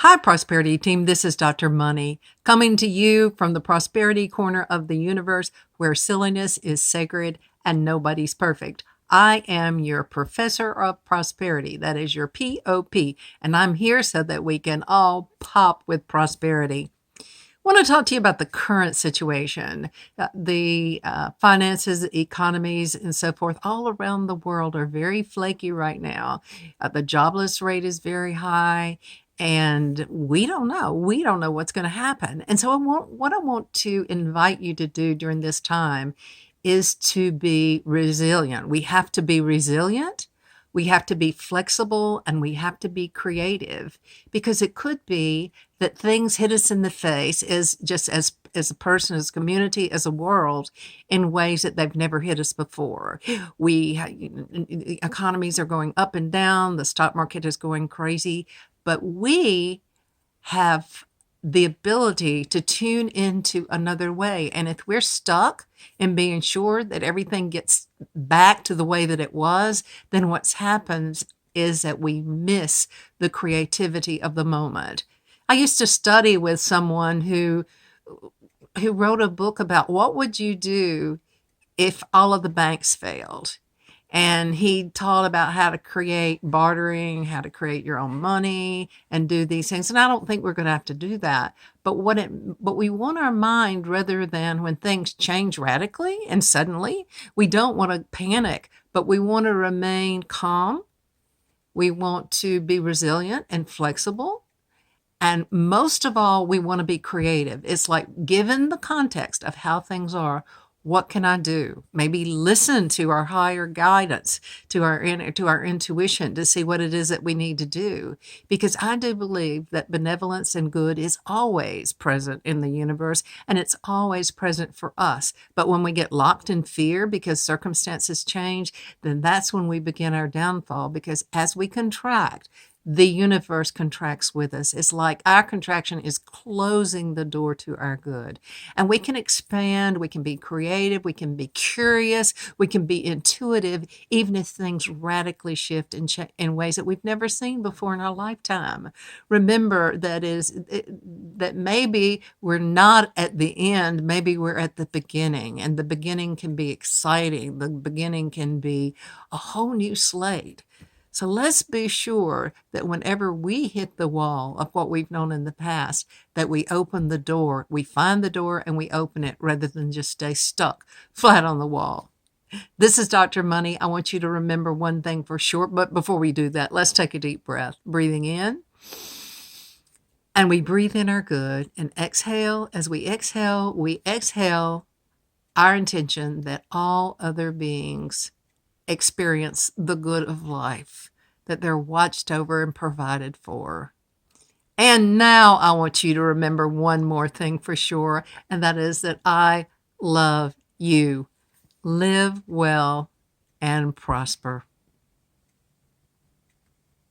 Hi, Prosperity Team. This is Dr. Money coming to you from the prosperity corner of the universe where silliness is sacred and nobody's perfect. I am your professor of prosperity. That is your POP. And I'm here so that we can all pop with prosperity. I want to talk to you about the current situation. The finances, economies, and so forth all around the world are very flaky right now. The jobless rate is very high, and we don't know. We don't know what's going to happen. And so, what I want to invite you to do during this time is to be resilient. We have to be resilient. We have to be flexible and we have to be creative because it could be that things hit us in the face as a person, as a community, as a world in ways that they've never hit us before. Economies are going up and down, the stock market is going crazy, but we have the ability to tune into another way. And if we're stuck in being sure that everything gets back to the way that it was, then what's happens is that we miss the creativity of the moment. I used to study with someone who wrote a book about what would you do if all of the banks failed. And he taught about how to create bartering, how to create your own money and do these things. And I don't think we're going to have to do that. But we want our mind rather than when things change radically and suddenly, we don't want to panic, but we want to remain calm. We want to be resilient and flexible. And most of all, we want to be creative. It's like, given the context of how things are, what can I do? Maybe listen to our higher guidance, to our intuition to see what it is that we need to do. Because I do believe that benevolence and good is always present in the universe and it's always present for us. But when we get locked in fear because circumstances change, then that's when we begin our downfall. Because as we contract, the universe contracts with us. It's like our contraction is closing the door to our good. And we can expand, we can be creative, we can be curious, we can be intuitive, even if things radically shift in ways that we've never seen before in our lifetime. Remember that maybe we're not at the end, maybe we're at the beginning, and the beginning can be exciting. The beginning can be a whole new slate. So let's be sure that whenever we hit the wall of what we've known in the past, that we open the door, we find the door and we open it rather than just stay stuck flat on the wall. This is Dr. Money. I want you to remember one thing for sure. But before we do that, let's take a deep breath. Breathing in. And we breathe in our good and exhale. As we exhale our intention that all other beings experience the good of life, that they're watched over and provided for. And now I want you to remember one more thing for sure, and that is that I love you. Live well and prosper.